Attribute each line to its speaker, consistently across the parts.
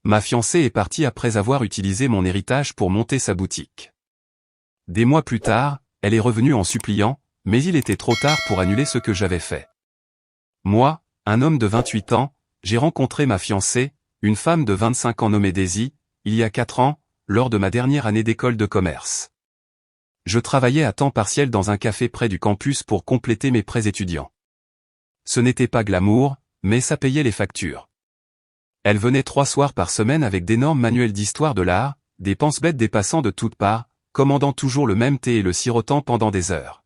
Speaker 1: Ma fiancée est partie après avoir utilisé mon héritage pour monter sa boutique. Des mois plus tard, elle est revenue en suppliant, mais il était trop tard pour annuler ce que j'avais fait. Moi, un homme de 28 ans, j'ai rencontré ma fiancée, une femme de 25 ans nommée Daisy, il y a 4 ans, lors de ma dernière année d'école de commerce. Je travaillais à temps partiel dans un café près du campus pour compléter mes prêts étudiants. Ce n'était pas glamour, mais ça payait les factures. Elle venait 3 soirs par semaine avec d'énormes manuels d'histoire de l'art, des pense-bêtes dépassant de toutes parts, commandant toujours le même thé et le sirotant pendant des heures.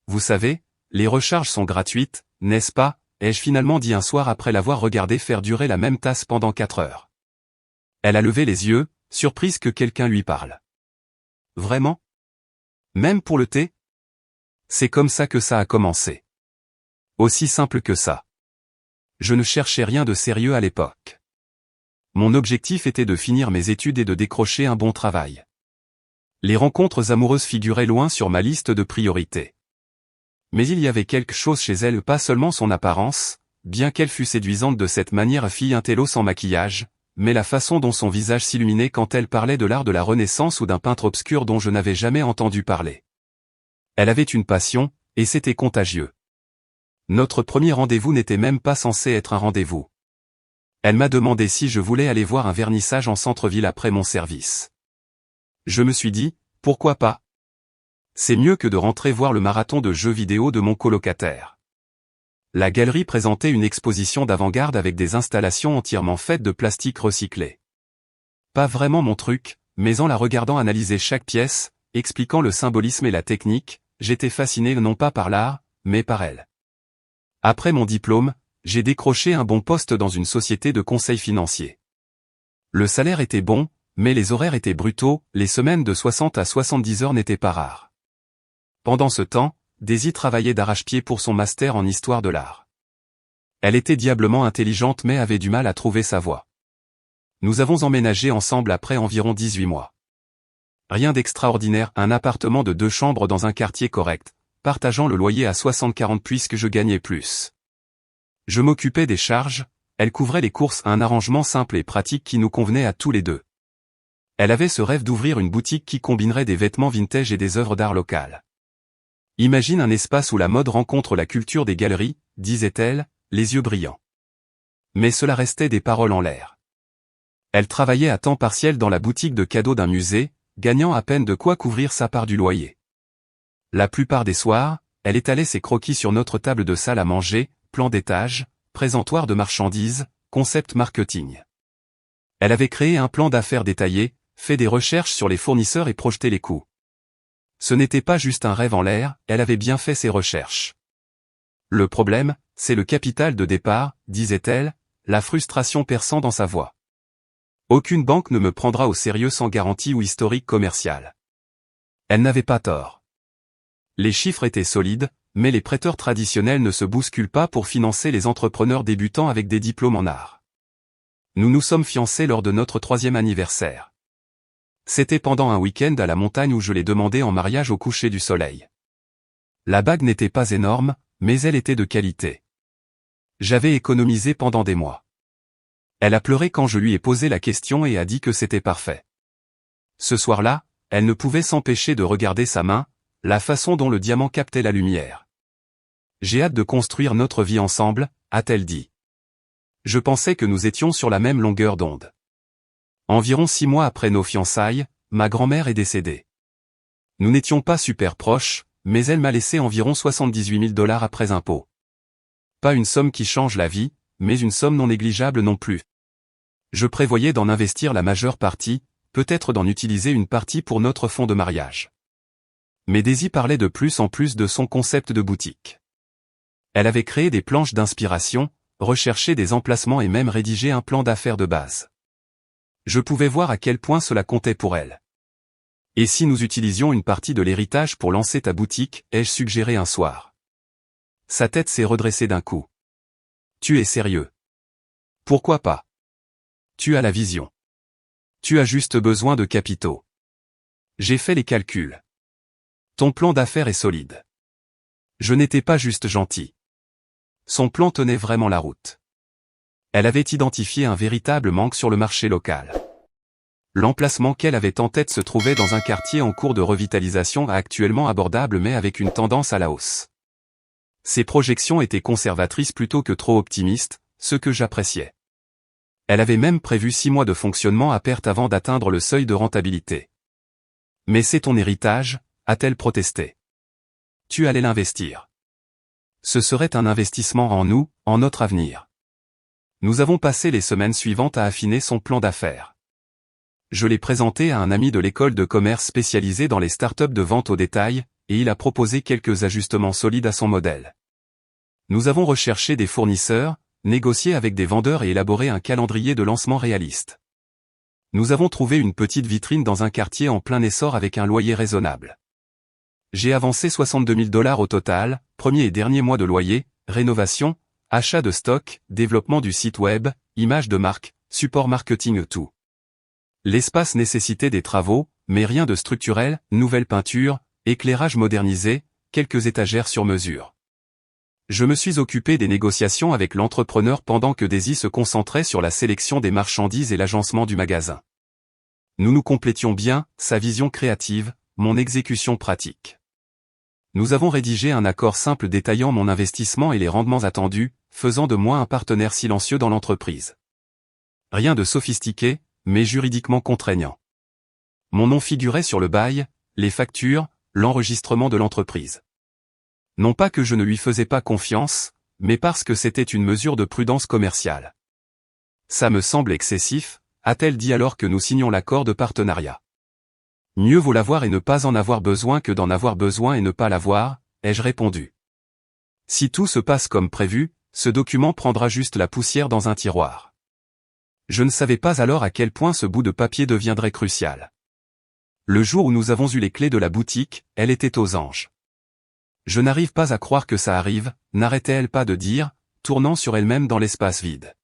Speaker 1: Vous savez, les recharges sont gratuites, n'est-ce pas, ai-je finalement dit un soir après l'avoir regardé faire durer la même tasse pendant 4 heures. Elle a levé les yeux, surprise que quelqu'un lui parle. Vraiment? Même pour le thé? C'est comme ça que ça a commencé. Aussi simple que ça. Je ne cherchais rien de sérieux à l'époque. Mon objectif était de finir mes études et de décrocher un bon travail. Les rencontres amoureuses figuraient loin sur ma liste de priorités. Mais il y avait quelque chose chez elle, pas seulement son apparence, bien qu'elle fût séduisante de cette manière fille intello sans maquillage, mais la façon dont son visage s'illuminait quand elle parlait de l'art de la Renaissance ou d'un peintre obscur dont je n'avais jamais entendu parler. Elle avait une passion, et c'était contagieux. Notre premier rendez-vous n'était même pas censé être un rendez-vous. Elle m'a demandé si je voulais aller voir un vernissage en centre-ville après mon service. Je me suis dit, pourquoi pas? C'est mieux que de rentrer voir le marathon de jeux vidéo de mon colocataire. La galerie présentait une exposition d'avant-garde avec des installations entièrement faites de plastique recyclé. Pas vraiment mon truc, mais en la regardant analyser chaque pièce, expliquant le symbolisme et la technique, j'étais fasciné non pas par l'art, mais par elle. Après mon diplôme, j'ai décroché un bon poste dans une société de conseil financier. Le salaire était bon, mais les horaires étaient brutaux, les semaines de 60 à 70 heures n'étaient pas rares. Pendant ce temps, Daisy travaillait d'arrache-pied pour son master en histoire de l'art. Elle était diablement intelligente mais avait du mal à trouver sa voie. Nous avons emménagé ensemble après environ 18 mois. Rien d'extraordinaire, un appartement de 2 chambres dans un quartier correct, partageant le loyer à 60-40 puisque je gagnais plus. Je m'occupais des charges, elle couvrait les courses, un arrangement simple et pratique qui nous convenait à tous les deux. Elle avait ce rêve d'ouvrir une boutique qui combinerait des vêtements vintage et des œuvres d'art locales. Imagine un espace où la mode rencontre la culture des galeries, disait-elle, les yeux brillants. Mais cela restait des paroles en l'air. Elle travaillait à temps partiel dans la boutique de cadeaux d'un musée, gagnant à peine de quoi couvrir sa part du loyer. La plupart des soirs, elle étalait ses croquis sur notre table de salle à manger, plan d'étage, présentoir de marchandises, concept marketing. Elle avait créé un plan d'affaires détaillé, fait des recherches sur les fournisseurs et projeté les coûts. Ce n'était pas juste un rêve en l'air, elle avait bien fait ses recherches. Le problème, c'est le capital de départ, disait-elle, la frustration perçant dans sa voix. Aucune banque ne me prendra au sérieux sans garantie ou historique commercial. Elle n'avait pas tort. Les chiffres étaient solides, mais les prêteurs traditionnels ne se bousculent pas pour financer les entrepreneurs débutants avec des diplômes en art. Nous nous sommes fiancés lors de notre 3e anniversaire. C'était pendant un week-end à la montagne où je l'ai demandé en mariage au coucher du soleil. La bague n'était pas énorme, mais elle était de qualité. J'avais économisé pendant des mois. Elle a pleuré quand je lui ai posé la question et a dit que c'était parfait. Ce soir-là, elle ne pouvait s'empêcher de regarder sa main, la façon dont le diamant captait la lumière. J'ai hâte de construire notre vie ensemble, a-t-elle dit. Je pensais que nous étions sur la même longueur d'onde. Environ 6 mois après nos fiançailles, ma grand-mère est décédée. Nous n'étions pas super proches, mais elle m'a laissé environ 78 000 $ après impôts. Pas une somme qui change la vie, mais une somme non négligeable non plus. Je prévoyais d'en investir la majeure partie, peut-être d'en utiliser une partie pour notre fonds de mariage. Mais Daisy parlait de plus en plus de son concept de boutique. Elle avait créé des planches d'inspiration, recherché des emplacements et même rédigé un plan d'affaires de base. Je pouvais voir à quel point cela comptait pour elle. Et si nous utilisions une partie de l'héritage pour lancer ta boutique, ai-je suggéré un soir. Sa tête s'est redressée d'un coup. Tu es sérieux? Pourquoi pas? Tu as la vision. Tu as juste besoin de capitaux. J'ai fait les calculs. Ton plan d'affaires est solide. Je n'étais pas juste gentil. Son plan tenait vraiment la route. Elle avait identifié un véritable manque sur le marché local. L'emplacement qu'elle avait en tête se trouvait dans un quartier en cours de revitalisation actuellement abordable mais avec une tendance à la hausse. Ses projections étaient conservatrices plutôt que trop optimistes, ce que j'appréciais. Elle avait même prévu 6 mois de fonctionnement à perte avant d'atteindre le seuil de rentabilité. « Mais c'est ton héritage », a-t-elle protesté. « Tu allais l'investir. Ce serait un investissement en nous, en notre avenir. » Nous avons passé les semaines suivantes à affiner son plan d'affaires. Je l'ai présenté à un ami de l'école de commerce spécialisé dans les startups de vente au détail, et il a proposé quelques ajustements solides à son modèle. Nous avons recherché des fournisseurs, négocié avec des vendeurs et élaboré un calendrier de lancement réaliste. Nous avons trouvé une petite vitrine dans un quartier en plein essor avec un loyer raisonnable. J'ai avancé 62 000 $ au total, premier et dernier mois de loyer, rénovation, achat de stock, développement du site web, images de marque, support marketing tout. L'espace nécessitait des travaux, mais rien de structurel, nouvelle peinture, éclairage modernisé, quelques étagères sur mesure. Je me suis occupé des négociations avec l'entrepreneur pendant que Daisy se concentrait sur la sélection des marchandises et l'agencement du magasin. Nous nous complétions bien, sa vision créative, mon exécution pratique. Nous avons rédigé un accord simple détaillant mon investissement et les rendements attendus, faisant de moi un partenaire silencieux dans l'entreprise. Rien de sophistiqué, mais juridiquement contraignant. Mon nom figurait sur le bail, les factures, l'enregistrement de l'entreprise. Non pas que je ne lui faisais pas confiance, mais parce que c'était une mesure de prudence commerciale. Ça me semble excessif, a-t-elle dit alors que nous signions l'accord de partenariat. Mieux vaut l'avoir et ne pas en avoir besoin que d'en avoir besoin et ne pas l'avoir, ai-je répondu. Si tout se passe comme prévu, ce document prendra juste la poussière dans un tiroir. Je ne savais pas alors à quel point ce bout de papier deviendrait crucial. Le jour où nous avons eu les clés de la boutique, elle était aux anges. Je n'arrive pas à croire que ça arrive, n'arrêtait-elle pas de dire, tournant sur elle-même dans l'espace vide.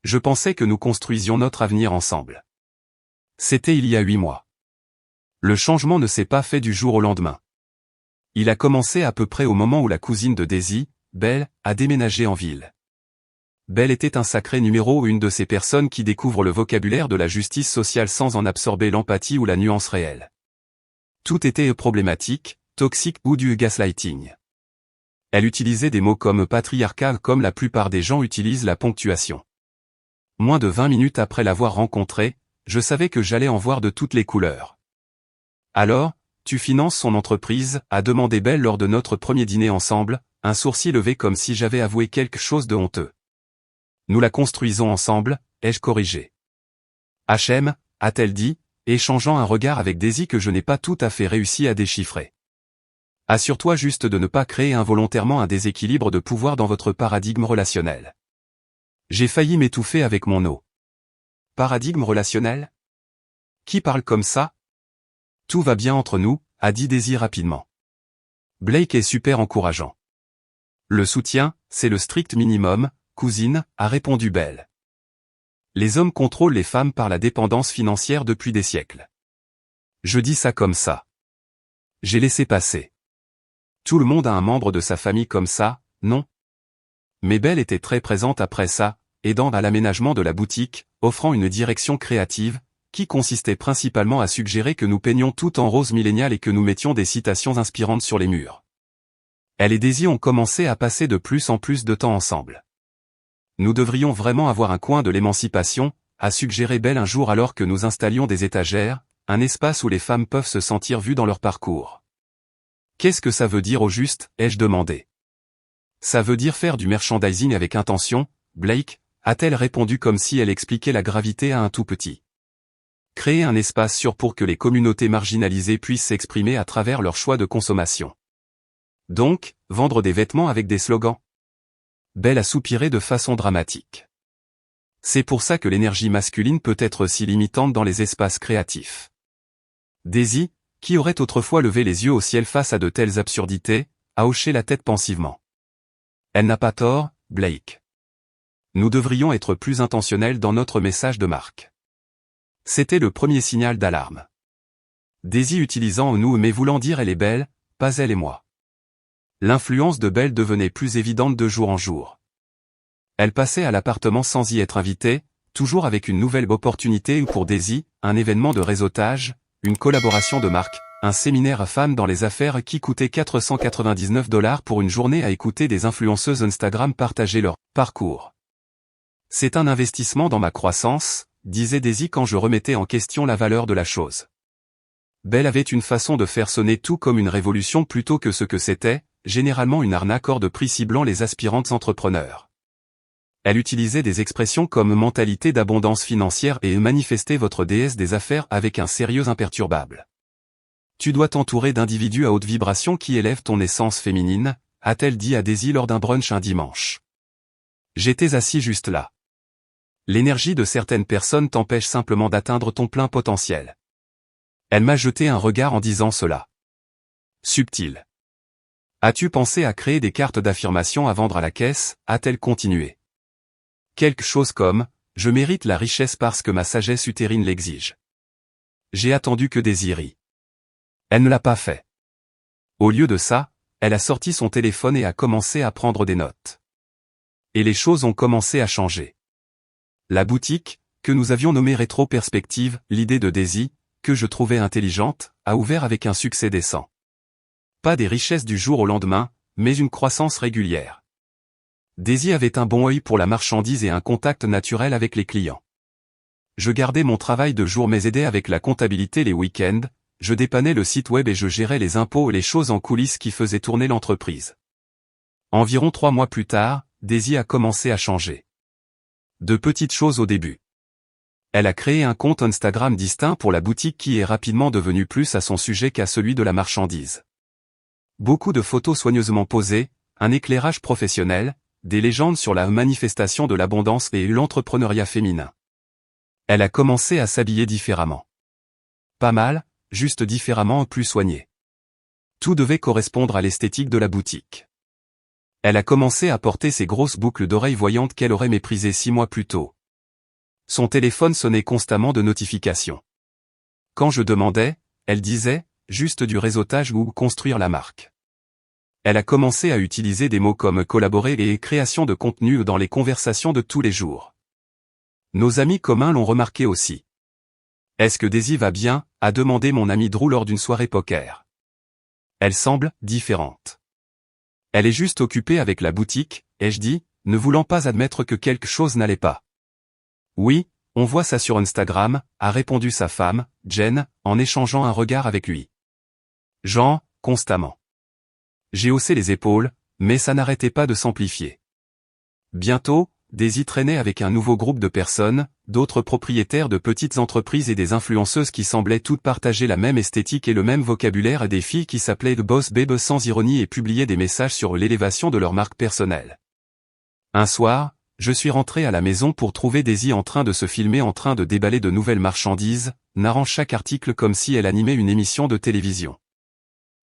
Speaker 1: Je pensais que nous construisions notre avenir ensemble. C'était il y a 8 mois. Le changement ne s'est pas fait du jour au lendemain. Il a commencé à peu près au moment où la cousine de Daisy, Belle, a déménagé en ville. Belle était un sacré numéro, une de ces personnes qui découvrent le vocabulaire de la justice sociale sans en absorber l'empathie ou la nuance réelle. Tout était problématique, toxique ou du gaslighting. Elle utilisait des mots comme patriarcat comme la plupart des gens utilisent la ponctuation. Moins de 20 minutes après l'avoir rencontrée, je savais que j'allais en voir de toutes les couleurs. Alors, tu finances son entreprise, a demandé Belle lors de notre premier dîner ensemble, un sourcil levé comme si j'avais avoué quelque chose de honteux. Nous la construisons ensemble, ai-je corrigé. HM, a-t-elle dit, échangeant un regard avec Daisy que je n'ai pas tout à fait réussi à déchiffrer. Assure-toi juste de ne pas créer involontairement un déséquilibre de pouvoir dans votre paradigme relationnel. J'ai failli m'étouffer avec mon eau. Paradigme relationnel ? Qui parle comme ça ? Tout va bien entre nous, a dit Daisy rapidement. Blake est super encourageant. Le soutien, c'est le strict minimum, cousine, a répondu Belle. Les hommes contrôlent les femmes par la dépendance financière depuis des siècles. Je dis ça comme ça. J'ai laissé passer. Tout le monde a un membre de sa famille comme ça, non ? Mais Belle était très présente après ça, aidant à l'aménagement de la boutique, offrant une direction créative, qui consistait principalement à suggérer que nous peignions tout en rose millénial et que nous mettions des citations inspirantes sur les murs. Elle et Daisy ont commencé à passer de plus en plus de temps ensemble. Nous devrions vraiment avoir un coin de l'émancipation, a suggéré Belle un jour alors que nous installions des étagères, un espace où les femmes peuvent se sentir vues dans leur parcours. Qu'est-ce que ça veut dire au juste, ai-je demandé. Ça veut dire faire du merchandising avec intention, Blake, a-t-elle répondu comme si elle expliquait la gravité à un tout petit. Créer un espace sûr pour que les communautés marginalisées puissent s'exprimer à travers leur choix de consommation. Donc, vendre des vêtements avec des slogans. Belle a soupiré de façon dramatique. C'est pour ça que l'énergie masculine peut être si limitante dans les espaces créatifs. Daisy, qui aurait autrefois levé les yeux au ciel face à de telles absurdités, a hoché la tête pensivement. Elle n'a pas tort, Blake. Nous devrions être plus intentionnels dans notre message de marque. C'était le premier signal d'alarme. Daisy utilisant nous mais voulant dire elle est belle, pas elle et moi. L'influence de Belle devenait plus évidente de jour en jour. Elle passait à l'appartement sans y être invitée, toujours avec une nouvelle opportunité ou pour Daisy, un événement de réseautage, une collaboration de marque, un séminaire à femmes dans les affaires qui coûtait 499 $ pour une journée à écouter des influenceuses Instagram partager leur parcours. C'est un investissement dans ma croissance, disait Daisy quand je remettais en question la valeur de la chose. Belle avait une façon de faire sonner tout comme une révolution plutôt que ce que c'était, généralement une arnaque hors de prix ciblant les aspirantes entrepreneurs. Elle utilisait des expressions comme mentalité d'abondance financière et manifestait votre déesse des affaires avec un sérieux imperturbable. Tu dois t'entourer d'individus à haute vibration qui élèvent ton essence féminine, a-t-elle dit à Daisy lors d'un brunch un dimanche. J'étais assis juste là. L'énergie de certaines personnes t'empêche simplement d'atteindre ton plein potentiel. Elle m'a jeté un regard en disant cela. Subtil. As-tu pensé à créer des cartes d'affirmation à vendre à la caisse, a-t-elle continué. Quelque chose comme, je mérite la richesse parce que ma sagesse utérine l'exige. J'ai attendu que Daisy rit. Elle ne l'a pas fait. Au lieu de ça, elle a sorti son téléphone et a commencé à prendre des notes. Et les choses ont commencé à changer. La boutique, que nous avions nommée Rétro Perspective, l'idée de Daisy, que je trouvais intelligente, a ouvert avec un succès décent. Pas des richesses du jour au lendemain, mais une croissance régulière. Daisy avait un bon œil pour la marchandise et un contact naturel avec les clients. Je gardais mon travail de jour mais aidais avec la comptabilité les week-ends, je dépannais le site web et je gérais les impôts et les choses en coulisses qui faisaient tourner l'entreprise. Environ 3 mois plus tard, Daisy a commencé à changer. De petites choses au début. Elle a créé un compte Instagram distinct pour la boutique qui est rapidement devenu plus à son sujet qu'à celui de la marchandise. Beaucoup de photos soigneusement posées, un éclairage professionnel, des légendes sur la manifestation de l'abondance et l'entrepreneuriat féminin. Elle a commencé à s'habiller différemment. Pas mal, juste différemment plus soigné. Tout devait correspondre à l'esthétique de la boutique. Elle a commencé à porter ses grosses boucles d'oreilles voyantes qu'elle aurait méprisées 6 mois plus tôt. Son téléphone sonnait constamment de notifications. Quand je demandais, elle disait, juste du réseautage ou construire la marque. Elle a commencé à utiliser des mots comme collaborer et création de contenu dans les conversations de tous les jours. Nos amis communs l'ont remarqué aussi. Est-ce que Daisy va bien, a demandé mon ami Drew lors d'une soirée poker. Elle semble différente. Elle est juste occupée avec la boutique, ai-je dit, ne voulant pas admettre que quelque chose n'allait pas. Oui, on voit ça sur Instagram, a répondu sa femme, Jen, en échangeant un regard avec lui. Jean, constamment. J'ai haussé les épaules, mais ça n'arrêtait pas de s'amplifier. Bientôt, Daisy traînait avec un nouveau groupe de personnes, d'autres propriétaires de petites entreprises et des influenceuses qui semblaient toutes partager la même esthétique et le même vocabulaire et des filles qui s'appelaient The Boss Babe sans ironie et publiaient des messages sur l'élévation de leur marque personnelle. Un soir, je suis rentré à la maison pour trouver Daisy en train de se filmer en train de déballer de nouvelles marchandises, narrant chaque article comme si elle animait une émission de télévision.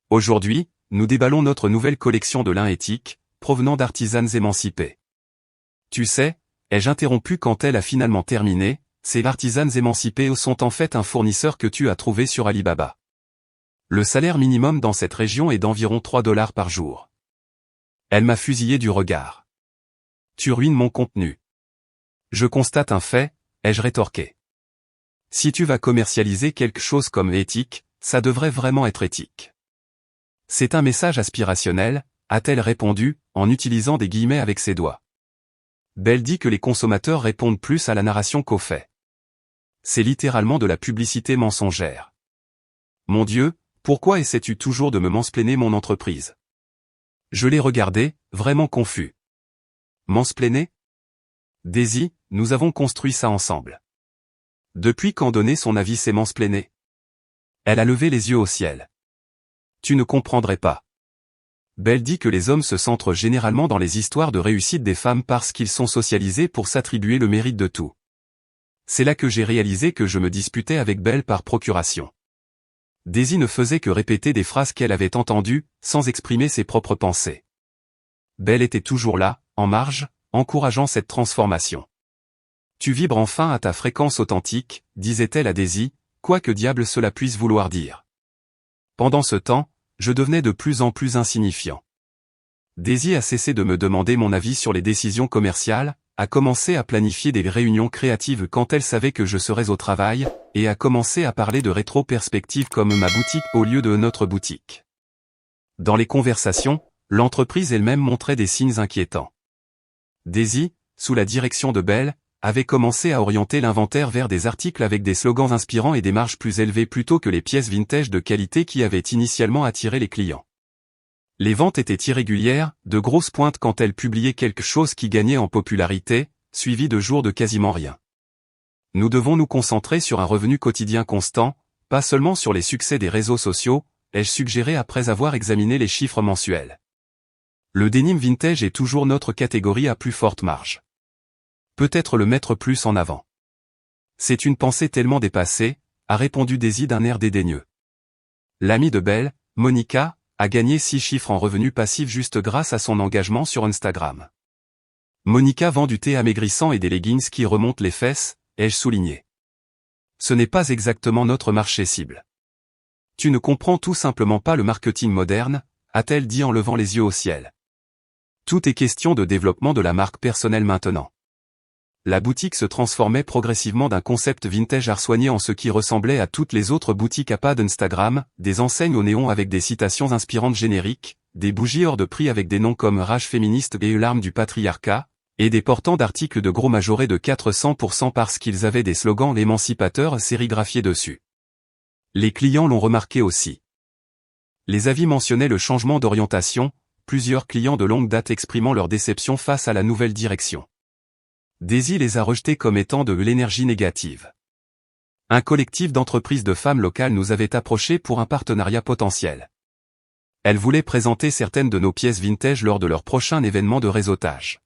Speaker 1: Aujourd'hui, nous déballons notre nouvelle collection de lin éthique, provenant d'artisanes émancipées. Tu sais, ai-je interrompu quand elle a finalement terminé, ces artisanes émancipées sont en fait un fournisseur que tu as trouvé sur Alibaba. Le salaire minimum dans cette région est d'environ 3 $ par jour. Elle m'a fusillé du regard. Tu ruines mon contenu. Je constate un fait, ai-je rétorqué. Si tu vas commercialiser quelque chose comme éthique, ça devrait vraiment être éthique. C'est un message aspirationnel, a-t-elle répondu, en utilisant des guillemets avec ses doigts. Belle dit que les consommateurs répondent plus à la narration qu'aux faits. C'est littéralement de la publicité mensongère. Mon Dieu, pourquoi essaies-tu toujours de me mansplainer mon entreprise? Je l'ai regardé, vraiment confus. Mansplainer? Daisy, nous avons construit ça ensemble. Depuis quand donner son avis c'est mansplainer? Elle a levé les yeux au ciel. Tu ne comprendrais pas. Belle dit que les hommes se centrent généralement dans les histoires de réussite des femmes parce qu'ils sont socialisés pour s'attribuer le mérite de tout. C'est là que j'ai réalisé que je me disputais avec Belle par procuration. Daisy ne faisait que répéter des phrases qu'elle avait entendues, sans exprimer ses propres pensées. Belle était toujours là, en marge, encourageant cette transformation. Tu vibres enfin à ta fréquence authentique, disait-elle à Daisy, quoi que diable cela puisse vouloir dire. Pendant ce temps, je devenais de plus en plus insignifiant. Daisy a cessé de me demander mon avis sur les décisions commerciales, a commencé à planifier des réunions créatives quand elle savait que je serais au travail, et a commencé à parler de rétro-perspective comme ma boutique au lieu de notre boutique. Dans les conversations, l'entreprise elle-même montrait des signes inquiétants. Daisy, sous la direction de Belle, avait commencé à orienter l'inventaire vers des articles avec des slogans inspirants et des marges plus élevées plutôt que les pièces vintage de qualité qui avaient initialement attiré les clients. Les ventes étaient irrégulières, de grosses pointes quand elle publiait quelque chose qui gagnait en popularité, suivi de jours de quasiment rien. Nous devons nous concentrer sur un revenu quotidien constant, pas seulement sur les succès des réseaux sociaux, ai-je suggéré après avoir examiné les chiffres mensuels. Le denim vintage est toujours notre catégorie à plus forte marge. Peut-être le mettre plus en avant. C'est une pensée tellement dépassée, a répondu Daisy d'un air dédaigneux. L'amie de Belle, Monica, a gagné 6 chiffres en revenus passifs juste grâce à son engagement sur Instagram. Monica vend du thé amaigrissant et des leggings qui remontent les fesses, ai-je souligné. Ce n'est pas exactement notre marché cible. Tu ne comprends tout simplement pas le marketing moderne, a-t-elle dit en levant les yeux au ciel. Tout est question de développement de la marque personnelle maintenant. La boutique se transformait progressivement d'un concept vintage art soigné en ce qui ressemblait à toutes les autres boutiques à pas d'Instagram, des enseignes au néon avec des citations inspirantes génériques, des bougies hors de prix avec des noms comme Rage féministe et Larme du patriarcat, et des portants d'articles de gros majorés de 400% parce qu'ils avaient des slogans émancipateurs sérigraphiés dessus. Les clients l'ont remarqué aussi. Les avis mentionnaient le changement d'orientation, plusieurs clients de longue date exprimant leur déception face à la nouvelle direction. Daisy les a rejetés comme étant de l'énergie négative. Un collectif d'entreprises de femmes locales nous avait approchés pour un partenariat potentiel. Elles voulaient présenter certaines de nos pièces vintage lors de leur prochain événement de réseautage.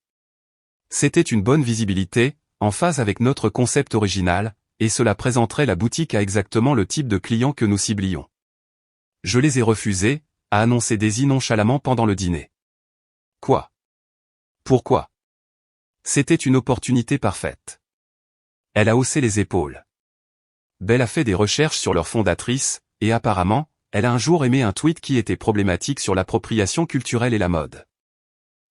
Speaker 1: C'était une bonne visibilité, en phase avec notre concept original, et cela présenterait la boutique à exactement le type de client que nous ciblions. Je les ai refusés, a annoncé Daisy nonchalamment pendant le dîner. Quoi? Pourquoi? C'était une opportunité parfaite. Elle a haussé les épaules. Belle a fait des recherches sur leur fondatrice, et apparemment, elle a un jour aimé un tweet qui était problématique sur l'appropriation culturelle et la mode.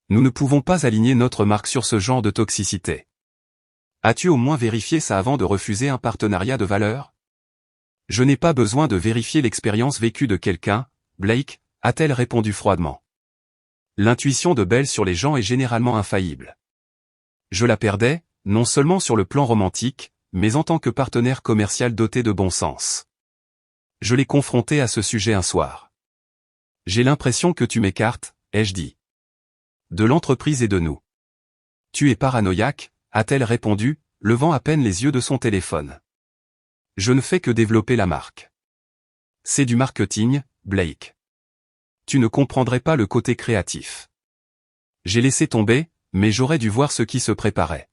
Speaker 1: Nous ne pouvons pas aligner notre marque sur ce genre de toxicité. As-tu au moins vérifié ça avant de refuser un partenariat de valeur? Je n'ai pas besoin de vérifier l'expérience vécue de quelqu'un, Blake, a-t-elle répondu froidement. L'intuition de Belle sur les gens est généralement infaillible. Je la perdais, non seulement sur le plan romantique, mais en tant que partenaire commercial doté de bon sens. Je l'ai confrontée à ce sujet un soir. J'ai l'impression que tu m'écartes, ai-je dit. De l'entreprise et de nous. Tu es paranoïaque, a-t-elle répondu, levant à peine les yeux de son téléphone. Je ne fais que développer la marque. C'est du marketing, Blake. Tu ne comprendrais pas le côté créatif. J'ai laissé tomber, mais j'aurais dû voir ce qui se préparait.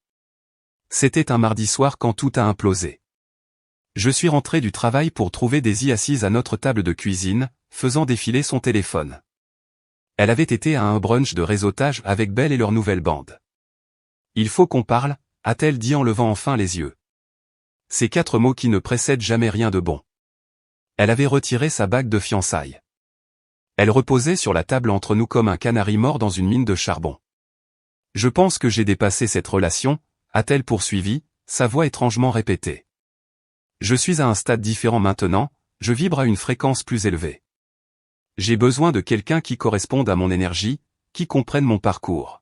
Speaker 1: C'était un mardi soir quand tout a implosé. Je suis rentré du travail pour trouver Daisy assise à notre table de cuisine, faisant défiler son téléphone. Elle avait été à un brunch de réseautage avec Belle et leur nouvelle bande. Il faut qu'on parle, a-t-elle dit en levant enfin les yeux. Ces 4 mots qui ne précèdent jamais rien de bon. Elle avait retiré sa bague de fiançailles. Elle reposait sur la table entre nous comme un canari mort dans une mine de charbon. Je pense que j'ai dépassé cette relation, a-t-elle poursuivi, sa voix étrangement répétée. Je suis à un stade différent maintenant, je vibre à une fréquence plus élevée. J'ai besoin de quelqu'un qui corresponde à mon énergie, qui comprenne mon parcours.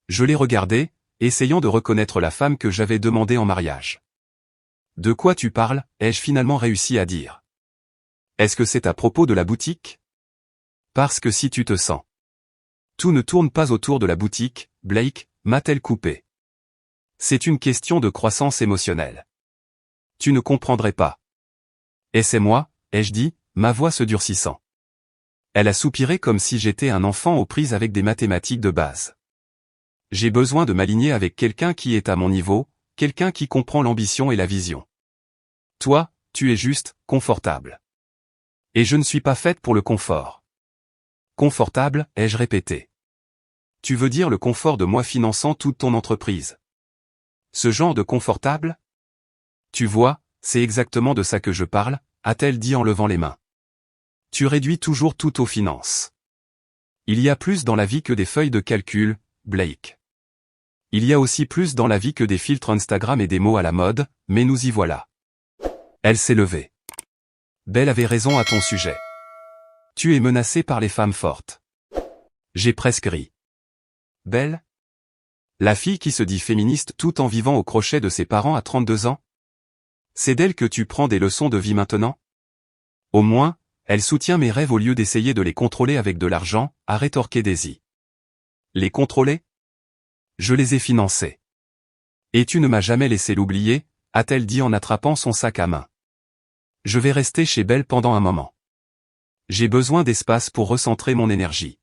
Speaker 1: Je l'ai regardée, essayant de reconnaître la femme que j'avais demandée en mariage. De quoi tu parles, ai-je finalement réussi à dire. Est-ce que c'est à propos de la boutique? Parce que si tu te sens. Tout ne tourne pas autour de la boutique, Blake, m'a-t-elle coupé. C'est une question de croissance émotionnelle. Tu ne comprendrais pas. Et c'est moi, ai-je dit, ma voix se durcissant. Elle a soupiré comme si j'étais un enfant aux prises avec des mathématiques de base. J'ai besoin de m'aligner avec quelqu'un qui est à mon niveau, quelqu'un qui comprend l'ambition et la vision. Toi, tu es juste, confortable. Et je ne suis pas faite pour le confort. Confortable, ai-je répété. Tu veux dire le confort de moi finançant toute ton entreprise. Ce genre de confortable? Tu vois, c'est exactement de ça que je parle, a-t-elle dit en levant les mains. Tu réduis toujours tout aux finances. Il y a plus dans la vie que des feuilles de calcul, Blake. Il y a aussi plus dans la vie que des filtres Instagram et des mots à la mode, mais nous y voilà. Elle s'est levée. Belle avait raison à ton sujet. Tu es menacée par les femmes fortes. J'ai presque ri. Belle? La fille qui se dit féministe tout en vivant au crochet de ses parents à 32 ans? C'est d'elle que tu prends des leçons de vie maintenant? Au moins, elle soutient mes rêves au lieu d'essayer de les contrôler avec de l'argent, a rétorqué Daisy. Les contrôler? Je les ai financés. Et tu ne m'as jamais laissé l'oublier, a-t-elle dit en attrapant son sac à main. Je vais rester chez Belle pendant un moment. J'ai besoin d'espace pour recentrer mon énergie.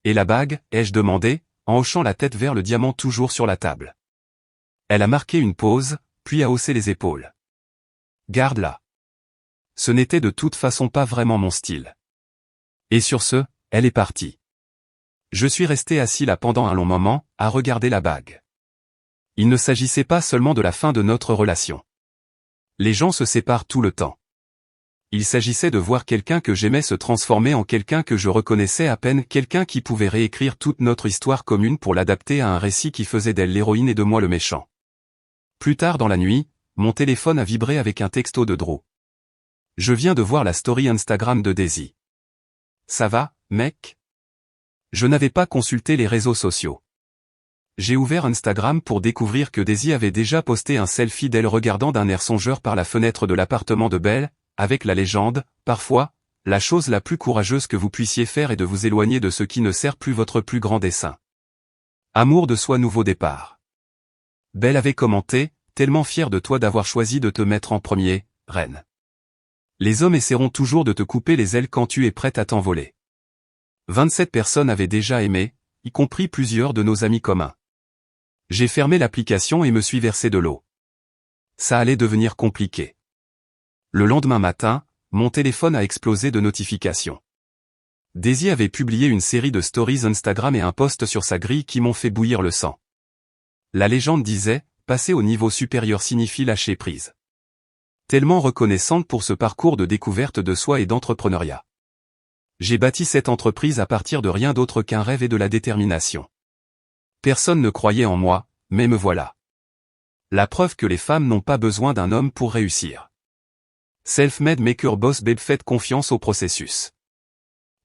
Speaker 1: Et la bague, ai-je demandé, en hochant la tête vers le diamant toujours sur la table. Elle a marqué une pause, puis a haussé les épaules. Garde-la. Ce n'était de toute façon pas vraiment mon style. Et sur ce, elle est partie. Je suis resté assis là pendant un long moment, à regarder la bague. Il ne s'agissait pas seulement de la fin de notre relation. Les gens se séparent tout le temps. Il s'agissait de voir quelqu'un que j'aimais se transformer en quelqu'un que je reconnaissais à peine, quelqu'un qui pouvait réécrire toute notre histoire commune pour l'adapter à un récit qui faisait d'elle l'héroïne et de moi le méchant. Plus tard dans la nuit, mon téléphone a vibré avec un texto de Drew. Je viens de voir la story Instagram de Daisy. Ça va, mec? Je n'avais pas consulté les réseaux sociaux. J'ai ouvert Instagram pour découvrir que Daisy avait déjà posté un selfie d'elle regardant d'un air songeur par la fenêtre de l'appartement de Belle, avec la légende, parfois, la chose la plus courageuse que vous puissiez faire est de vous éloigner de ce qui ne sert plus votre plus grand dessein. Amour de soi, nouveau départ. Belle avait commenté, tellement fier de toi d'avoir choisi de te mettre en premier, reine. Les hommes essaieront toujours de te couper les ailes quand tu es prête à t'envoler. 27 personnes avaient déjà aimé, y compris plusieurs de nos amis communs. J'ai fermé l'application et me suis versé de l'eau. Ça allait devenir compliqué. Le lendemain matin, mon téléphone a explosé de notifications. Daisy avait publié une série de stories Instagram et un post sur sa grille qui m'ont fait bouillir le sang. La légende disait, passer au niveau supérieur signifie lâcher prise. Tellement reconnaissante pour ce parcours de découverte de soi et d'entrepreneuriat. J'ai bâti cette entreprise à partir de rien d'autre qu'un rêve et de la détermination. Personne ne croyait en moi, mais me voilà. La preuve que les femmes n'ont pas besoin d'un homme pour réussir. Self-made maker boss babe, faites confiance au processus.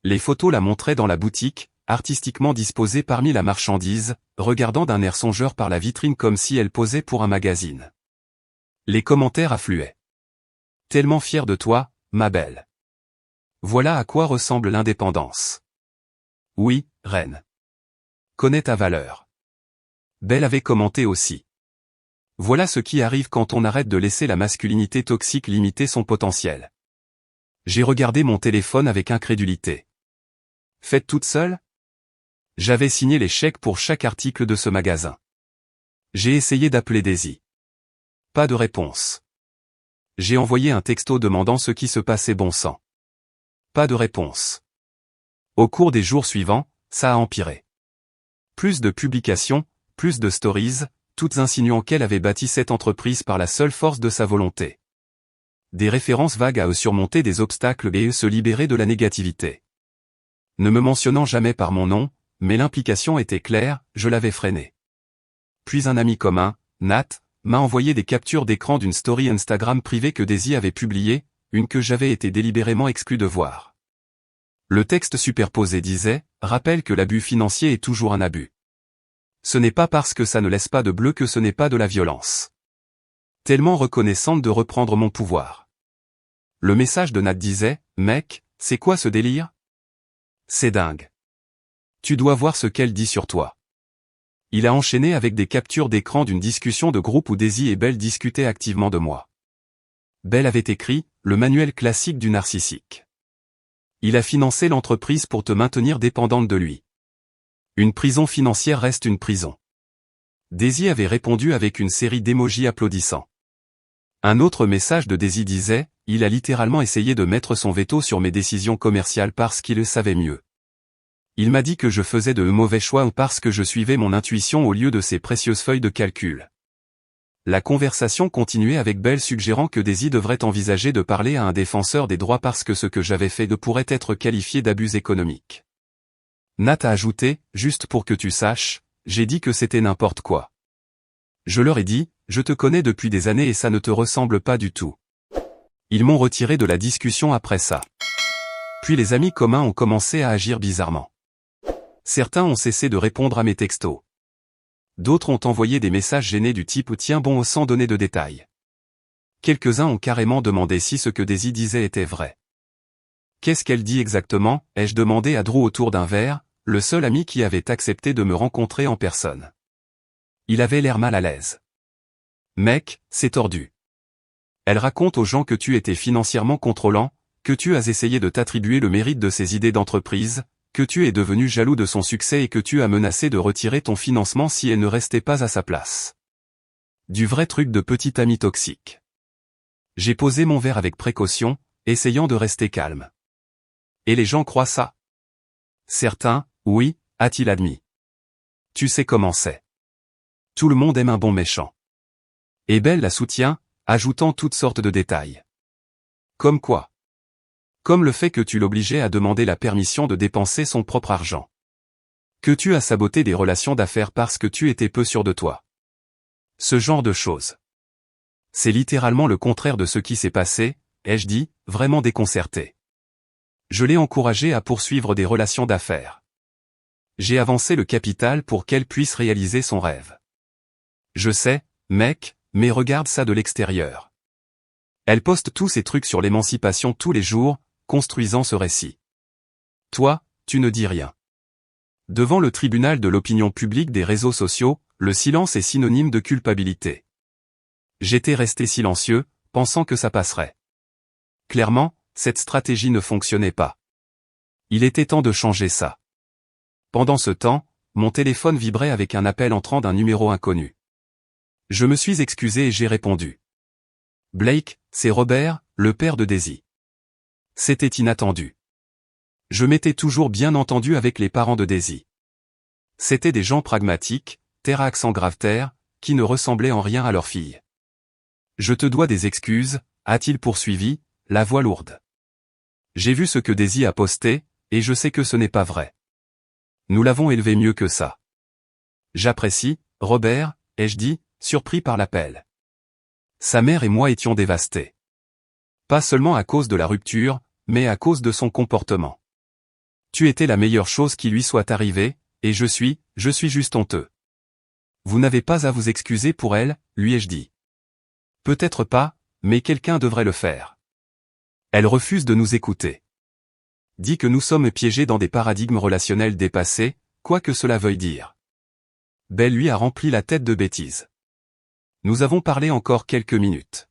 Speaker 1: Les photos la montraient dans la boutique, artistiquement disposée parmi la marchandise, regardant d'un air songeur par la vitrine comme si elle posait pour un magazine. Les commentaires affluaient. Tellement fier de toi, ma belle. Voilà à quoi ressemble l'indépendance. Oui, reine. Connais ta valeur. Belle avait commenté aussi. Voilà ce qui arrive quand on arrête de laisser la masculinité toxique limiter son potentiel. J'ai regardé mon téléphone avec incrédulité. Faites toute seule? J'avais signé les chèques pour chaque article de ce magasin. J'ai essayé d'appeler Daisy. Pas de réponse. J'ai envoyé un texto demandant ce qui se passait, bon sang. Pas de réponse. Au cours des jours suivants, ça a empiré. Plus de publications, plus de stories, toutes insinuant qu'elle avait bâti cette entreprise par la seule force de sa volonté. Des références vagues à surmonter des obstacles et se libérer de la négativité. Ne me mentionnant jamais par mon nom, mais l'implication était claire, je l'avais freinée. Puis un ami commun, Nat, m'a envoyé des captures d'écran d'une story Instagram privée que Daisy avait publiée, une que j'avais été délibérément exclu de voir. Le texte superposé disait « Rappelle que l'abus financier est toujours un abus. Ce n'est pas parce que ça ne laisse pas de bleu que ce n'est pas de la violence. » Tellement reconnaissante de reprendre mon pouvoir. Le message de Nat disait « Mec, c'est quoi ce délire? C'est dingue. Tu dois voir ce qu'elle dit sur toi. » Il a enchaîné avec des captures d'écran d'une discussion de groupe où Daisy et Belle discutaient activement de moi. Belle avait écrit « Le manuel classique du narcissique. » Il a financé l'entreprise pour te maintenir dépendante de lui. Une prison financière reste une prison. Daisy avait répondu avec une série d'émojis applaudissant. Un autre message de Daisy disait « Il a littéralement essayé de mettre son veto sur mes décisions commerciales parce qu'il le savait mieux. Il m'a dit que je faisais de mauvais choix ou parce que je suivais mon intuition au lieu de ses précieuses feuilles de calcul. » La conversation continuait avec Belle suggérant que Daisy devrait envisager de parler à un défenseur des droits parce que ce que j'avais fait pourrait être qualifié d'abus économique. Nat a ajouté, juste pour que tu saches, j'ai dit que c'était n'importe quoi. Je leur ai dit, je te connais depuis des années et ça ne te ressemble pas du tout. Ils m'ont retiré de la discussion après ça. Puis les amis communs ont commencé à agir bizarrement. Certains ont cessé de répondre à mes textos. D'autres ont envoyé des messages gênés du type « tiens bon » sans donner de détails. Quelques-uns ont carrément demandé si ce que Daisy disait était vrai. Qu'est-ce qu'elle dit exactement, ai-je demandé à Drew autour d'un verre, le seul ami qui avait accepté de me rencontrer en personne. Il avait l'air mal à l'aise. Mec, c'est tordu. Elle raconte aux gens que tu étais financièrement contrôlant, que tu as essayé de t'attribuer le mérite de ses idées d'entreprise, que tu es devenu jaloux de son succès et que tu as menacé de retirer ton financement si elle ne restait pas à sa place. Du vrai truc de petit ami toxique. J'ai posé mon verre avec précaution, essayant de rester calme. Et les gens croient ça? Certains, oui, a-t-il admis. Tu sais comment c'est. Tout le monde aime un bon méchant. Et Belle la soutient, ajoutant toutes sortes de détails. Comme quoi? Comme le fait que tu l'obligeais à demander la permission de dépenser son propre argent. Que tu as saboté des relations d'affaires parce que tu étais peu sûr de toi. Ce genre de choses. C'est littéralement le contraire de ce qui s'est passé, ai-je dit, vraiment déconcerté. Je l'ai encouragé à poursuivre des relations d'affaires. J'ai avancé le capital pour qu'elle puisse réaliser son rêve. Je sais, mec, mais regarde ça de l'extérieur. Elle poste tous ces trucs sur l'émancipation tous les jours, construisant ce récit. Toi, tu ne dis rien. Devant le tribunal de l'opinion publique des réseaux sociaux, le silence est synonyme de culpabilité. J'étais resté silencieux, pensant que ça passerait. Clairement, cette stratégie ne fonctionnait pas. Il était temps de changer ça. Pendant ce temps, mon téléphone vibrait avec un appel entrant d'un numéro inconnu. Je me suis excusé et j'ai répondu. Blake, c'est Robert, le père de Daisy. C'était inattendu. Je m'étais toujours bien entendu avec les parents de Daisy. C'étaient des gens pragmatiques, terre à accent grave-terre, qui ne ressemblaient en rien à leur fille. Je te dois des excuses, a-t-il poursuivi, la voix lourde. J'ai vu ce que Daisy a posté, et je sais que ce n'est pas vrai. Nous l'avons élevé mieux que ça. J'apprécie, Robert, ai-je dit, surpris par l'appel. Sa mère et moi étions dévastés. Pas seulement à cause de la rupture, mais à cause de son comportement. Tu étais la meilleure chose qui lui soit arrivée, et je suis juste honteux. Vous n'avez pas à vous excuser pour elle, lui ai-je dit. Peut-être pas, mais quelqu'un devrait le faire. Elle refuse de nous écouter. Dit que nous sommes piégés dans des paradigmes relationnels dépassés, quoi que cela veuille dire. Belle lui a rempli la tête de bêtises. Nous avons parlé encore quelques minutes.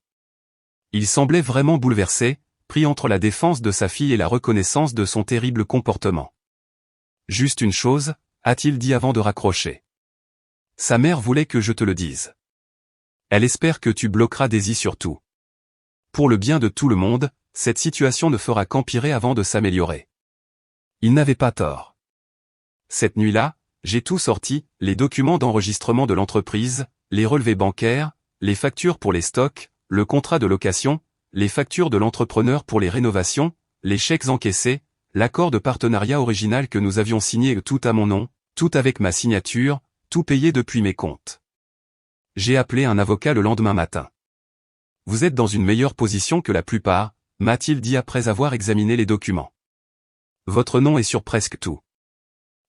Speaker 1: Il semblait vraiment bouleversé, pris entre la défense de sa fille et la reconnaissance de son terrible comportement. Juste une chose, a-t-il dit avant de raccrocher. Sa mère voulait que je te le dise. Elle espère que tu bloqueras Daisy sur tout. Pour le bien de tout le monde, cette situation ne fera qu'empirer avant de s'améliorer. Il n'avait pas tort. Cette nuit-là, j'ai tout sorti, les documents d'enregistrement de l'entreprise, les relevés bancaires, les factures pour les stocks, le contrat de location, les factures de l'entrepreneur pour les rénovations, les chèques encaissés, l'accord de partenariat original que nous avions signé tout à mon nom, tout avec ma signature, tout payé depuis mes comptes. J'ai appelé un avocat le lendemain matin. Vous êtes dans une meilleure position que la plupart, m'a-t-il dit après avoir examiné les documents. Votre nom est sur presque tout.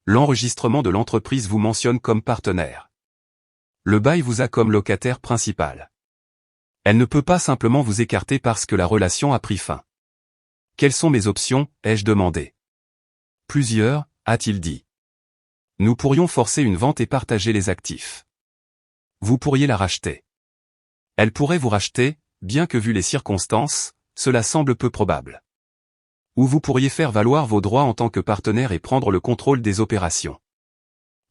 Speaker 1: L'enregistrement de l'entreprise vous mentionne comme partenaire. Le bail vous a comme locataire principal. Elle ne peut pas simplement vous écarter parce que la relation a pris fin. Quelles sont mes options, ai-je demandé. Plusieurs, a-t-il dit. Nous pourrions forcer une vente et partager les actifs. Vous pourriez la racheter. Elle pourrait vous racheter, bien que vu les circonstances, cela semble peu probable. Ou vous pourriez faire valoir vos droits en tant que partenaire et prendre le contrôle des opérations.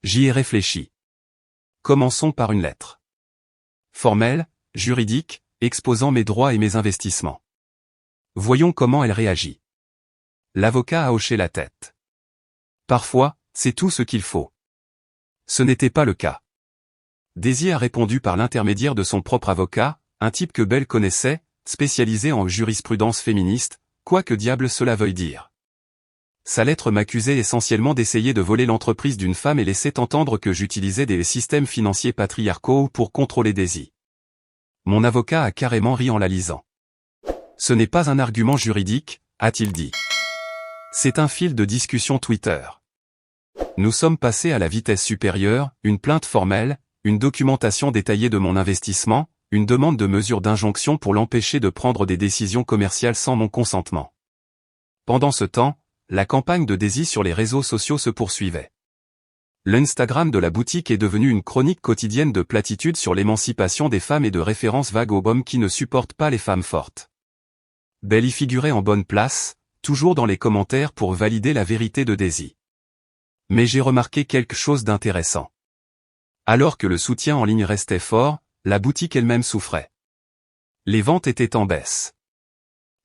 Speaker 1: J'y ai réfléchi. Commençons par une lettre. Formelle, juridique, exposant mes droits et mes investissements. Voyons comment elle réagit. L'avocat a hoché la tête. Parfois, c'est tout ce qu'il faut. Ce n'était pas le cas. Daisy a répondu par l'intermédiaire de son propre avocat, un type que Belle connaissait, spécialisé en jurisprudence féministe, quoi que diable cela veuille dire. Sa lettre m'accusait essentiellement d'essayer de voler l'entreprise d'une femme et laissait entendre que j'utilisais des systèmes financiers patriarcaux pour contrôler Daisy. Mon avocat a carrément ri en la lisant. Ce n'est pas un argument juridique, a-t-il dit. C'est un fil de discussion Twitter. Nous sommes passés à la vitesse supérieure, une plainte formelle, une documentation détaillée de mon investissement, une demande de mesures d'injonction pour l'empêcher de prendre des décisions commerciales sans mon consentement. Pendant ce temps, la campagne de Daisy sur les réseaux sociaux se poursuivait. L'Instagram de la boutique est devenu une chronique quotidienne de platitudes sur l'émancipation des femmes et de références vagues aux hommes qui ne supportent pas les femmes fortes. Belle y figurait en bonne place, toujours dans les commentaires pour valider la vérité de Daisy. Mais j'ai remarqué quelque chose d'intéressant. Alors que le soutien en ligne restait fort, la boutique elle-même souffrait. Les ventes étaient en baisse.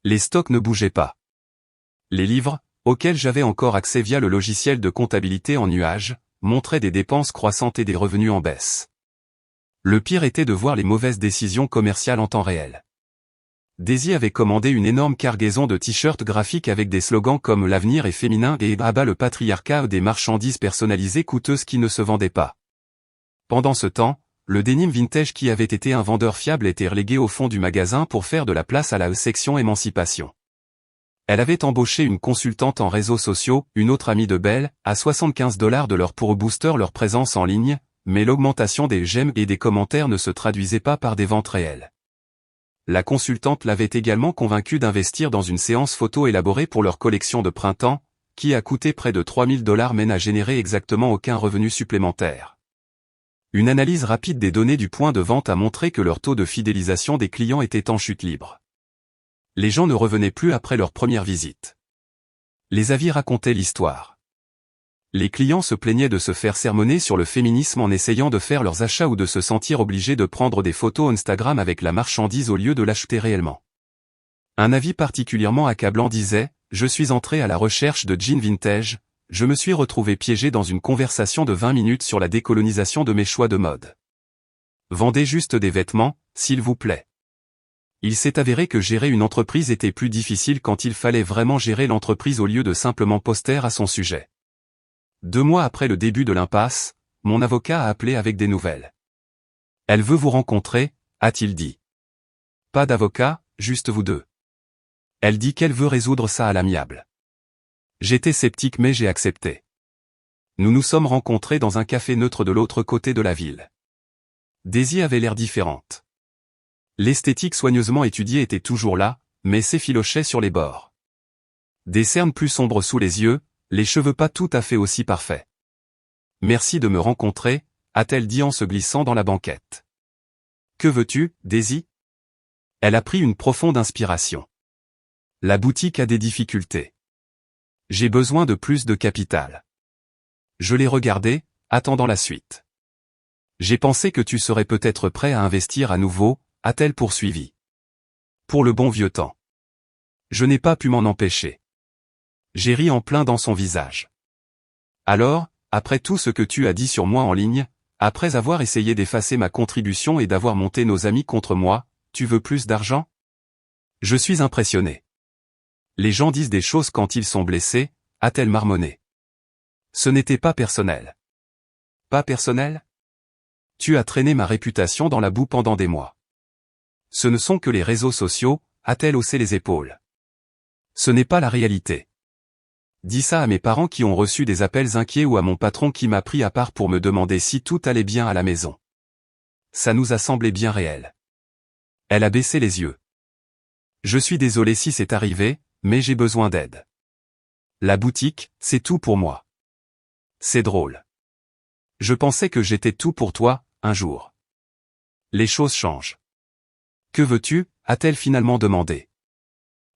Speaker 1: Les stocks ne bougeaient pas. Les livres, auxquels j'avais encore accès via le logiciel de comptabilité en nuage, montraient des dépenses croissantes et des revenus en baisse. Le pire était de voir les mauvaises décisions commerciales en temps réel. Daisy avait commandé une énorme cargaison de t-shirts graphiques avec des slogans comme « L'avenir est féminin » et « Abat le patriarcat » des marchandises personnalisées coûteuses qui ne se vendaient pas. Pendant ce temps, le denim vintage qui avait été un vendeur fiable était relégué au fond du magasin pour faire de la place à la section émancipation. Elle avait embauché une consultante en réseaux sociaux, une autre amie de Belle, à $75 de l'heure pour booster leur présence en ligne, mais l'augmentation des j'aime et des commentaires ne se traduisait pas par des ventes réelles. La consultante l'avait également convaincue d'investir dans une séance photo élaborée pour leur collection de printemps, qui a coûté près de $3000 mais n'a généré exactement aucun revenu supplémentaire. Une analyse rapide des données du point de vente a montré que leur taux de fidélisation des clients était en chute libre. Les gens ne revenaient plus après leur première visite. Les avis racontaient l'histoire. Les clients se plaignaient de se faire sermonner sur le féminisme en essayant de faire leurs achats ou de se sentir obligés de prendre des photos Instagram avec la marchandise au lieu de l'acheter réellement. Un avis particulièrement accablant disait « Je suis entré à la recherche de jeans vintage, je me suis retrouvé piégé dans une conversation de 20 minutes sur la décolonisation de mes choix de mode. Vendez juste des vêtements, s'il vous plaît. » Il s'est avéré que gérer une entreprise était plus difficile quand il fallait vraiment gérer l'entreprise au lieu de simplement poster à son sujet. 2 mois après le début de l'impasse, mon avocat a appelé avec des nouvelles. Elle veut vous rencontrer, a-t-il dit. Pas d'avocat, juste vous deux. Elle dit qu'elle veut résoudre ça à l'amiable. J'étais sceptique mais j'ai accepté. Nous nous sommes rencontrés dans un café neutre de l'autre côté de la ville. Daisy avait l'air différente. L'esthétique soigneusement étudiée était toujours là, mais s'effilochait sur les bords. Des cernes plus sombres sous les yeux, les cheveux pas tout à fait aussi parfaits. Merci de me rencontrer, a-t-elle dit en se glissant dans la banquette. Que veux-tu, Daisy? Elle a pris une profonde inspiration. La boutique a des difficultés. J'ai besoin de plus de capital. Je l'ai regardé, attendant la suite. J'ai pensé que tu serais peut-être prêt à investir à nouveau, a-t-elle poursuivi. Pour le bon vieux temps. Je n'ai pas pu m'en empêcher. J'ai ri en plein dans son visage. Alors, après tout ce que tu as dit sur moi en ligne, après avoir essayé d'effacer ma contribution et d'avoir monté nos amis contre moi, tu veux plus d'argent? Je suis impressionné. Les gens disent des choses quand ils sont blessés, a-t-elle marmonné. Ce n'était pas personnel. Pas personnel? Tu as traîné ma réputation dans la boue pendant des mois. Ce ne sont que les réseaux sociaux, a-t-elle haussé les épaules. Ce n'est pas la réalité. Dis ça à mes parents qui ont reçu des appels inquiets ou à mon patron qui m'a pris à part pour me demander si tout allait bien à la maison. Ça nous a semblé bien réel. Elle a baissé les yeux. Je suis désolé si c'est arrivé, mais j'ai besoin d'aide. La boutique, c'est tout pour moi. C'est drôle. Je pensais que j'étais tout pour toi, un jour. Les choses changent. Que veux-tu, a-t-elle finalement demandé.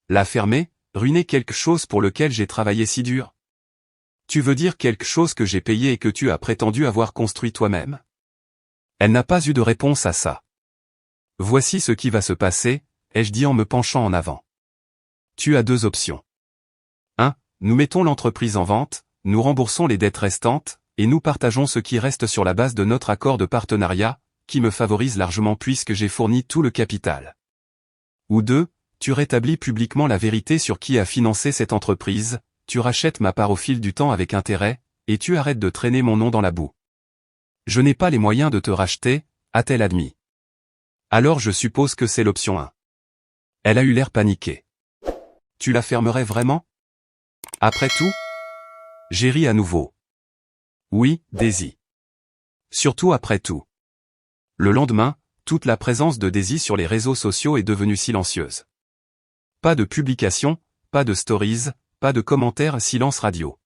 Speaker 1: La fermer, ruiner quelque chose pour lequel j'ai travaillé si dur? Tu veux dire quelque chose que j'ai payé et que tu as prétendu avoir construit toi-même? Elle n'a pas eu de réponse à ça. Voici ce qui va se passer, ai-je dit en me penchant en avant. Tu as 2 options. 1. Nous mettons l'entreprise en vente, nous remboursons les dettes restantes, et nous partageons ce qui reste sur la base de notre accord de partenariat, qui me favorise largement puisque j'ai fourni tout le capital. Ou 2, tu rétablis publiquement la vérité sur qui a financé cette entreprise, tu rachètes ma part au fil du temps avec intérêt, et tu arrêtes de traîner mon nom dans la boue. Je n'ai pas les moyens de te racheter, a-t-elle admis. Alors je suppose que c'est l'option 1. Elle a eu l'air paniquée. Tu la fermerais vraiment? Après tout? J'ai ri à nouveau. Oui, Daisy. Surtout après tout. Le lendemain, toute la présence de Daisy sur les réseaux sociaux est devenue silencieuse. Pas de publications, pas de stories, pas de commentaires, silence radio.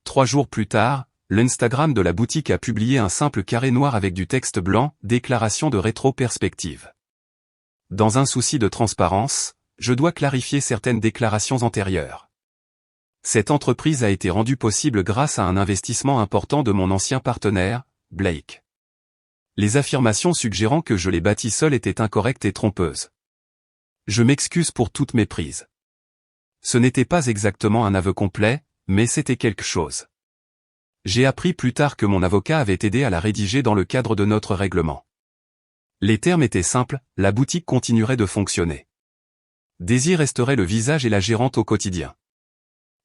Speaker 1: 3 jours plus tard, l'Instagram de la boutique a publié un simple carré noir avec du texte blanc, déclaration de rétro-perspective. Dans un souci de transparence, je dois clarifier certaines déclarations antérieures. Cette entreprise a été rendue possible grâce à un investissement important de mon ancien partenaire, Blake. Les affirmations suggérant que je l'ai bâti seul étaient incorrectes et trompeuses. Je m'excuse pour toute méprise. Ce n'était pas exactement un aveu complet, mais c'était quelque chose. J'ai appris plus tard que mon avocat avait aidé à la rédiger dans le cadre de notre règlement. Les termes étaient simples, la boutique continuerait de fonctionner. Daisy resterait le visage et la gérante au quotidien.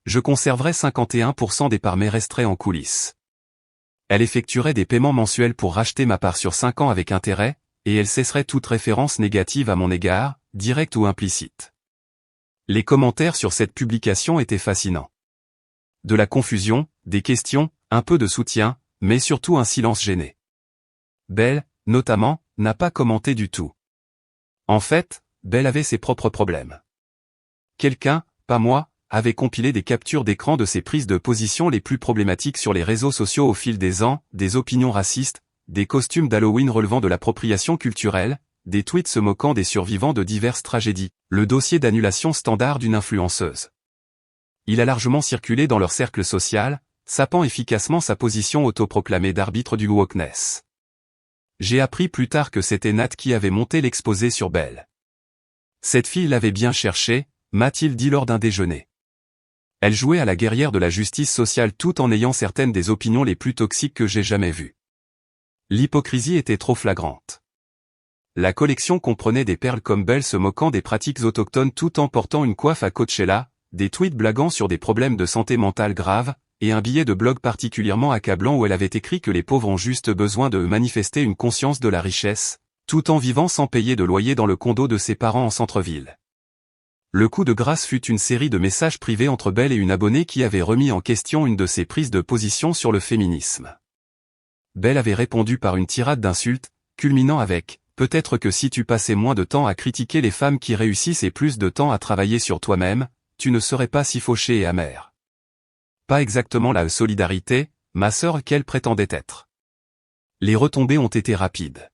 Speaker 1: Je conserverais 51% des parts mais resterait en coulisses. Elle effectuerait des paiements mensuels pour racheter ma part sur 5 ans avec intérêt, et elle cesserait toute référence négative à mon égard, directe ou implicite. Les commentaires sur cette publication étaient fascinants. De la confusion, des questions, un peu de soutien, mais surtout un silence gêné. Belle, notamment, n'a pas commenté du tout. En fait, Belle avait ses propres problèmes. Quelqu'un, pas moi, avait compilé des captures d'écran de ses prises de position les plus problématiques sur les réseaux sociaux au fil des ans, des opinions racistes, des costumes d'Halloween relevant de l'appropriation culturelle, des tweets se moquant des survivants de diverses tragédies, le dossier d'annulation standard d'une influenceuse. Il a largement circulé dans leur cercle social, sapant efficacement sa position autoproclamée d'arbitre du wokeness. J'ai appris plus tard que c'était Nat qui avait monté l'exposé sur Belle. Cette fille l'avait bien cherché, m'a-t-il dit lors d'un déjeuner. Elle jouait à la guerrière de la justice sociale tout en ayant certaines des opinions les plus toxiques que j'ai jamais vues. L'hypocrisie était trop flagrante. La collection comprenait des perles comme Belle se moquant des pratiques autochtones tout en portant une coiffe à Coachella, des tweets blaguant sur des problèmes de santé mentale graves, et un billet de blog particulièrement accablant où elle avait écrit que les pauvres ont juste besoin de manifester une conscience de la richesse, tout en vivant sans payer de loyer dans le condo de ses parents en centre-ville. Le coup de grâce fut une série de messages privés entre Belle et une abonnée qui avait remis en question une de ses prises de position sur le féminisme. Belle avait répondu par une tirade d'insultes, culminant avec « Peut-être que si tu passais moins de temps à critiquer les femmes qui réussissent et plus de temps à travailler sur toi-même, tu ne serais pas si fauché et amer. » Pas exactement la solidarité, ma sœur qu'elle prétendait être. Les retombées ont été rapides.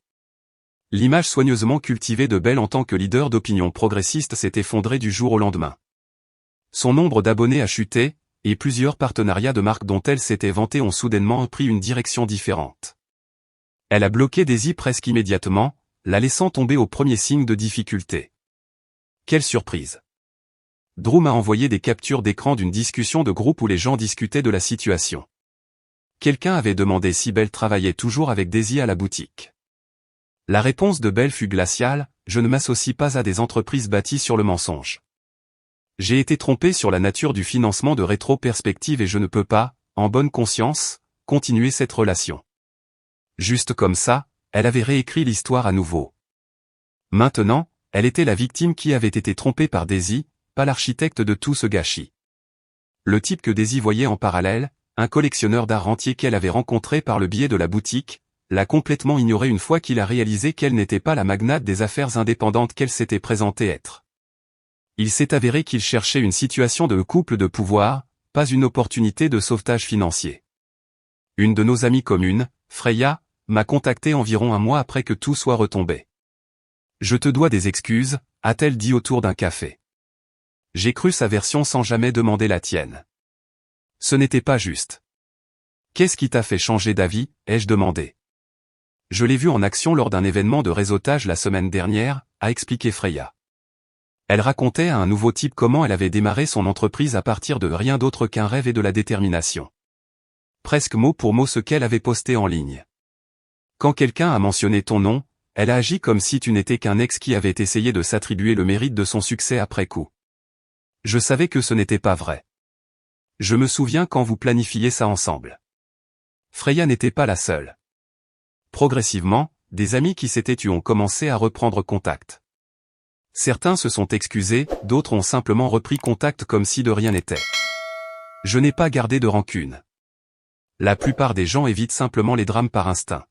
Speaker 1: L'image soigneusement cultivée de Belle en tant que leader d'opinion progressiste s'est effondrée du jour au lendemain. Son nombre d'abonnés a chuté, et plusieurs partenariats de marques dont elle s'était vantée ont soudainement pris une direction différente. Elle a bloqué Daisy presque immédiatement, la laissant tomber au premier signe de difficulté. Quelle surprise! Drew m'a envoyé des captures d'écran d'une discussion de groupe où les gens discutaient de la situation. Quelqu'un avait demandé si Belle travaillait toujours avec Daisy à la boutique. La réponse de Belle fut glaciale, je ne m'associe pas à des entreprises bâties sur le mensonge. J'ai été trompé sur la nature du financement de rétro-perspective et je ne peux pas, en bonne conscience, continuer cette relation. Juste comme ça, elle avait réécrit l'histoire à nouveau. Maintenant, elle était la victime qui avait été trompée par Daisy, pas l'architecte de tout ce gâchis. Le type que Daisy voyait en parallèle, un collectionneur d'art entier qu'elle avait rencontré par le biais de la boutique, l'a complètement ignoré une fois qu'il a réalisé qu'elle n'était pas la magnate des affaires indépendantes qu'elle s'était présentée être. Il s'est avéré qu'il cherchait une situation de couple de pouvoir, pas une opportunité de sauvetage financier. Une de nos amies communes, Freya, m'a contacté environ un mois après que tout soit retombé. Je te dois des excuses, a-t-elle dit autour d'un café. J'ai cru sa version sans jamais demander la tienne. Ce n'était pas juste. Qu'est-ce qui t'a fait changer d'avis, ai-je demandé. Je l'ai vu en action lors d'un événement de réseautage la semaine dernière, a expliqué Freya. Elle racontait à un nouveau type comment elle avait démarré son entreprise à partir de rien d'autre qu'un rêve et de la détermination. Presque mot pour mot ce qu'elle avait posté en ligne. Quand quelqu'un a mentionné ton nom, elle a agi comme si tu n'étais qu'un ex qui avait essayé de s'attribuer le mérite de son succès après coup. Je savais que ce n'était pas vrai. Je me souviens quand vous planifiez ça ensemble. Freya n'était pas la seule. Progressivement, des amis qui s'étaient tus ont commencé à reprendre contact. Certains se sont excusés, d'autres ont simplement repris contact comme si de rien n'était. Je n'ai pas gardé de rancune. La plupart des gens évitent simplement les drames par instinct.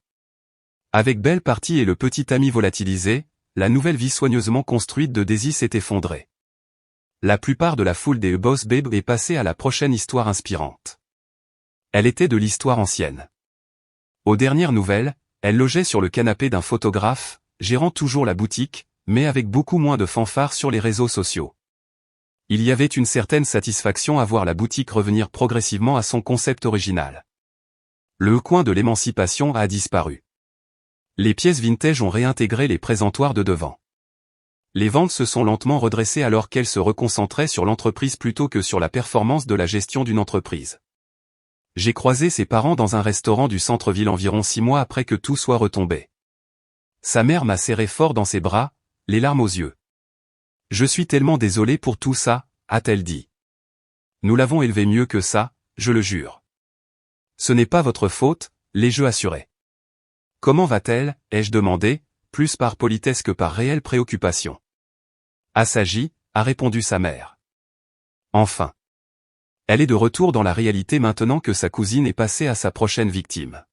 Speaker 1: Avec Belle partie et le petit ami volatilisé, la nouvelle vie soigneusement construite de Daisy s'est effondrée. La plupart de la foule des Boss Babe est passée à la prochaine histoire inspirante. Elle était de l'histoire ancienne. Aux dernières nouvelles, elle logeait sur le canapé d'un photographe, gérant toujours la boutique, mais avec beaucoup moins de fanfare sur les réseaux sociaux. Il y avait une certaine satisfaction à voir la boutique revenir progressivement à son concept original. Le coin de l'émancipation a disparu. Les pièces vintage ont réintégré les présentoirs de devant. Les ventes se sont lentement redressées alors qu'elles se reconcentraient sur l'entreprise plutôt que sur la performance de la gestion d'une entreprise. J'ai croisé ses parents dans un restaurant du centre-ville environ 6 mois après que tout soit retombé. Sa mère m'a serré fort dans ses bras, les larmes aux yeux. « Je suis tellement désolée pour tout ça », a-t-elle dit. « Nous l'avons élevé mieux que ça, je le jure. »« Ce n'est pas votre faute », l'ai-je assuré. « Comment va-t-elle » ai-je demandé, plus par politesse que par réelle préoccupation. « Assagi », a répondu sa mère. Enfin. Elle est de retour dans la réalité maintenant que sa cousine est passée à sa prochaine victime.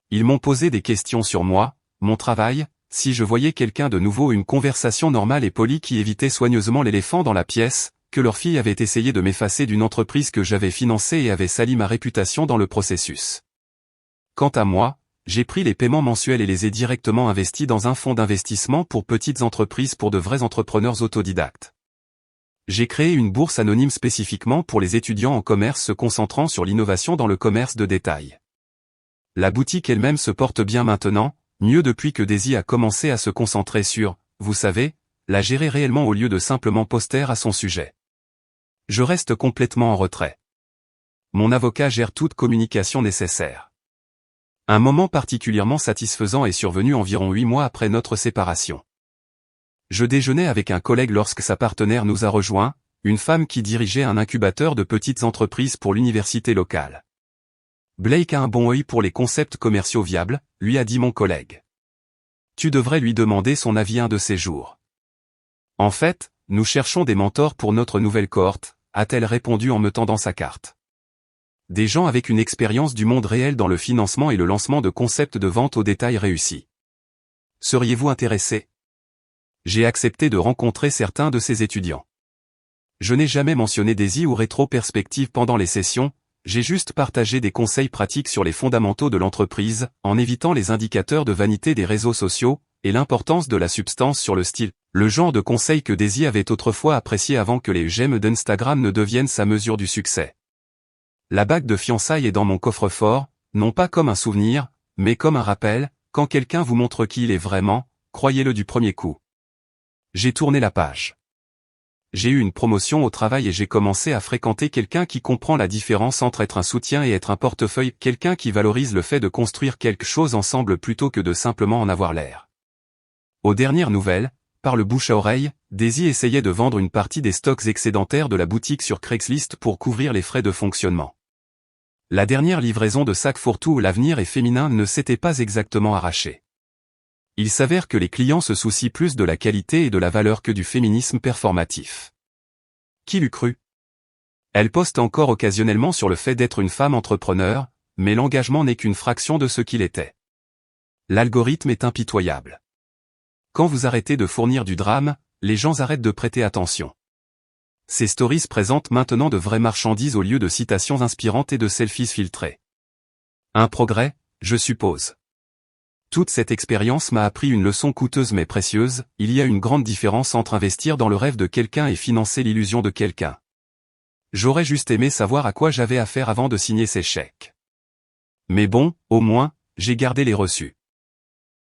Speaker 1: Ils m'ont posé des questions sur moi, mon travail, si je voyais quelqu'un de nouveau, une conversation normale et polie qui évitait soigneusement l'éléphant dans la pièce, que leur fille avait essayé de m'effacer d'une entreprise que j'avais financée et avait sali ma réputation dans le processus. Quant à moi, j'ai pris les paiements mensuels et les ai directement investis dans un fonds d'investissement pour petites entreprises pour de vrais entrepreneurs autodidactes. J'ai créé une bourse anonyme spécifiquement pour les étudiants en commerce se concentrant sur l'innovation dans le commerce de détail. La boutique elle-même se porte bien maintenant, mieux depuis que Daisy a commencé à se concentrer sur, vous savez, la gérer réellement au lieu de simplement poster à son sujet. Je reste complètement en retrait. Mon avocat gère toute communication nécessaire. Un moment particulièrement satisfaisant est survenu environ 8 mois après notre séparation. Je déjeunais avec un collègue lorsque sa partenaire nous a rejoints, une femme qui dirigeait un incubateur de petites entreprises pour l'université locale. Blake a un bon œil pour les concepts commerciaux viables, lui a dit mon collègue. Tu devrais lui demander son avis un de ces jours. En fait, nous cherchons des mentors pour notre nouvelle cohorte, a-t-elle répondu en me tendant sa carte. Des gens avec une expérience du monde réel dans le financement et le lancement de concepts de vente au détail réussis. Seriez-vous intéressé ? J'ai accepté de rencontrer certains de ces étudiants. Je n'ai jamais mentionné Daisy ou rétro-perspective pendant les sessions, j'ai juste partagé des conseils pratiques sur les fondamentaux de l'entreprise, en évitant les indicateurs de vanité des réseaux sociaux, et l'importance de la substance sur le style, le genre de conseils que Daisy avait autrefois apprécié avant que les j'aime d'Instagram ne deviennent sa mesure du succès. La bague de fiançailles est dans mon coffre-fort, non pas comme un souvenir, mais comme un rappel, quand quelqu'un vous montre qui il est vraiment, croyez-le du premier coup. J'ai tourné la page. J'ai eu une promotion au travail et j'ai commencé à fréquenter quelqu'un qui comprend la différence entre être un soutien et être un portefeuille, quelqu'un qui valorise le fait de construire quelque chose ensemble plutôt que de simplement en avoir l'air. Aux dernières nouvelles, par le bouche à oreille, Daisy essayait de vendre une partie des stocks excédentaires de la boutique sur Craigslist pour couvrir les frais de fonctionnement. La dernière livraison de sacs fourre-tout à l'avenir et féminin ne s'était pas exactement arrachée. Il s'avère que les clients se soucient plus de la qualité et de la valeur que du féminisme performatif. Qui l'eût cru ? Elle poste encore occasionnellement sur le fait d'être une femme entrepreneur, mais l'engagement n'est qu'une fraction de ce qu'il était. L'algorithme est impitoyable. Quand vous arrêtez de fournir du drame, les gens arrêtent de prêter attention. Ces stories présentent maintenant de vraies marchandises au lieu de citations inspirantes et de selfies filtrés. Un progrès, je suppose. Toute cette expérience m'a appris une leçon coûteuse mais précieuse, il y a une grande différence entre investir dans le rêve de quelqu'un et financer l'illusion de quelqu'un. J'aurais juste aimé savoir à quoi j'avais affaire avant de signer ces chèques. Mais bon, au moins, j'ai gardé les reçus.